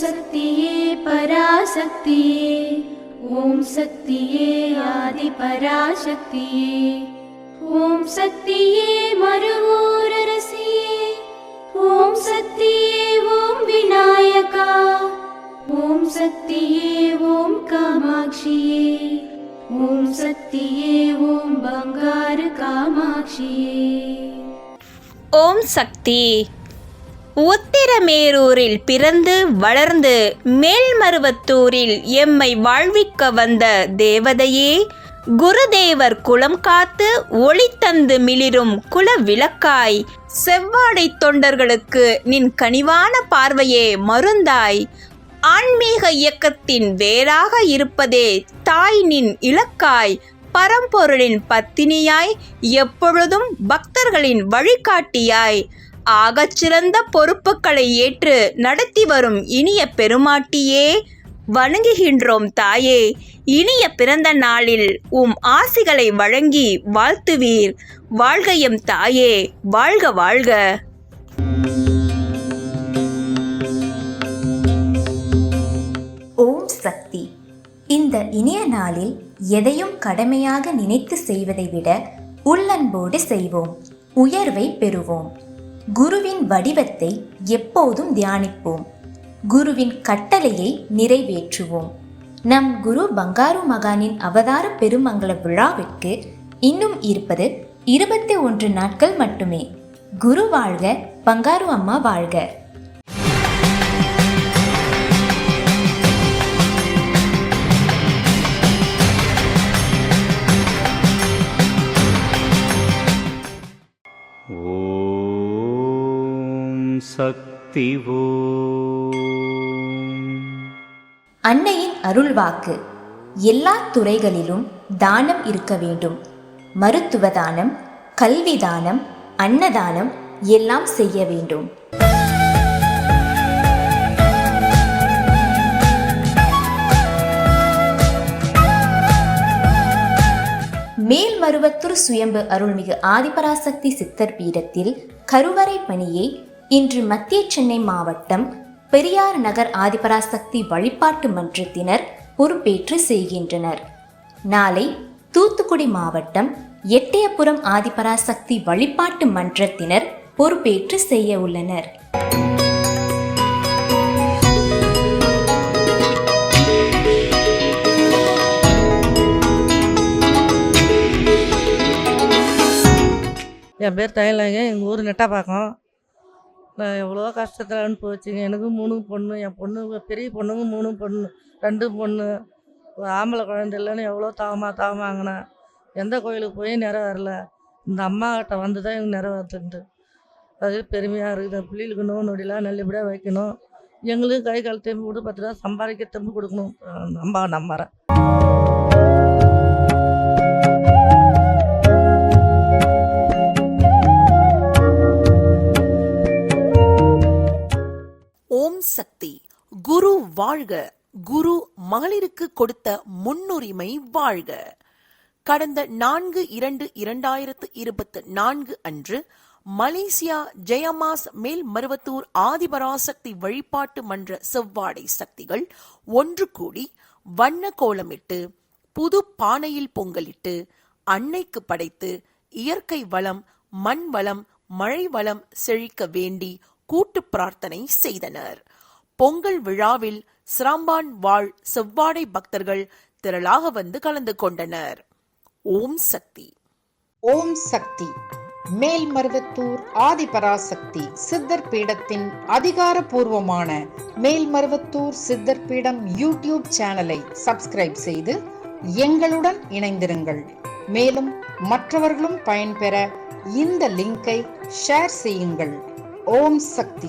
சக்தியே பராசக்தியே, ஓம் சக்தியே ஆதி பராசக்தியே, ஓம் சக்தியே மறுவூரரசியே, ஓம் சக்தியே ஓம் விநாயகா, ஓம் சக்தியே ஓம் காமாட்சியே, ஓம் சக்தியே ஓம் பங்காரு காமாட்சியே. ஓம் சக்தி. உத்திரமேரூரில் பிறந்து வளர்ந்து மேல்மருவத்தூரில் எம்மை வாழ்விக்க வந்த தேவதையே, குருதேவர் குலம் காத்து ஒளி தந்து மிளிரும் குல விளக்காய், செவ்வாடை தொண்டர்களுக்கு நின் கனிவான பார்வையே மருந்தாய், ஆன்மீக இயக்கத்தின் வேராக இருப்பதே தாய் நின் இலக்காய், பரம்பொருளின் பத்தினியாய், எப்பொழுதும் பக்தர்களின் வழிகாட்டியாய், ஆகச்சிறந்த பொறுப்புகளை ஏற்று நடத்தி வரும் இனிய பெருமாட்டியே, வணங்குகின்றோம் தாயே. இனிய பிறந்த நாளில் உம் ஆசிகளை வழங்கி வாழ்த்துவீர். வாழ்க எம் தாயே, வாழ்க வாழ்க. ஓம் சக்தி. இந்த இனிய நாளில் எதையும் கடமையாக நினைத்து செய்வதை விட உள்ளன்போடு செய்வோம், உயர்வை பெறுவோம். குருவின் வடிவத்தை எப்போதும் தியானிப்போம், குருவின் கட்டளையை நிறைவேற்றுவோம். நம் குரு பங்காரு மகானின் அவதார பெருமங்கள விழாவிற்கு இன்னும் இருப்பது 21 நாட்கள் மட்டுமே. குரு வாழ்க, பங்காரு அம்மா வாழ்க. சக்தி. அன்னையின் அருள்வாக்கு. எல்லா துறைகளிலும் தானம் இருக்க வேண்டும். மருத்துவ தானம், கல்வி தானம், அன்னதானம் எல்லாம் செய்ய வேண்டும். மேல்மருவத்தூர் சுயம்பு அருள்மிகு ஆதிபராசக்தி சித்தர் பீடத்தில் கருவறை பணியை இன்று மத்திய சென்னை மாவட்டம் பெரியார் நகர் ஆதிபராசக்தி வழிபாட்டு மன்றத்தினர் பொறுப்பேற்று செய்கின்றனர். நாளை தூத்துக்குடி மாவட்டம் எட்டயபுரம் ஆதிபராசக்தி வழிபாட்டு மன்றத்தினர் பொறுப்பேற்று செய்ய உள்ளனர். என் பேர் தையலாங்க. எங்கள் ஊர் நெட்டாப்பாக்கம். நான் எவ்வளோ கஷ்டத்தில் அனுப்பிச்சுங்க. எனக்கு 3 பொண்ணு, என் பொண்ணு பெரிய பொண்ணுங்க 3 பொண்ணு, 2 பொண்ணு, ஒரு ஆம்பளை குழந்தை இல்லைன்னு எவ்வளோ தாமாங்கினேன். எந்த கோயிலுக்கு போய் நிறைவேறல. இந்த அம்மாக்கிட்ட வந்து தான் எனக்கு நிறைவேற்றுன்ட்டு அது பெருமையாக இருக்குது. பிள்ளைகளுக்கு நோடிலாம் நல்லபடியாக வைக்கணும். எங்களுக்கு கை கால் திரும்பி விட்டு 10 ரூபா சம்பாதிக்க திரும்பி கொடுக்கணும். நம்புறேன். ஓம் சக்தி. குரு வாழ்க. குரு மகளிருக்கு கொடுத்த முன்னுரிமை வாழ்க. கடந்த 4/2/2024 அன்று மலேசியா ஜெயமாஸ் மேல்மருவத்தூர் ஆதிபராசக்தி வழிபாட்டு மன்ற செவ்வாடை சக்திகள் ஒன்று கூடி வண்ண கோலமிட்டு புது பானையில் பொங்கலிட்டு அன்னைக்கு படைத்து இயற்கை வளம், மண் வளம், மழை வளம் செழிக்க வேண்டி கூட்டு பிரார்த்தனை செய்தனர். பொங்கல் விழாவில் சிராம்பான் வாழ் செவ்வாடை பக்தர்கள் திரளாக வந்து கலந்து கொண்டனர். ஓம் சக்தி. ஓம் சக்தி. மேல்மருவத்தூர் ஆதிபராசக்தி சித்தர் பீடத்தின் அதிகாரப்பூர்வமான மேல்மருவத்தூர் சித்தர் பீடம் யூடியூப் சேனலை சப்ஸ்கிரைப் செய்து எங்களுடன் இணைந்திருங்கள். மேலும் மற்றவர்களும் பயன்பெற இந்த லிங்கை ஷேர் செய்யுங்கள். ஓம் சக்தி.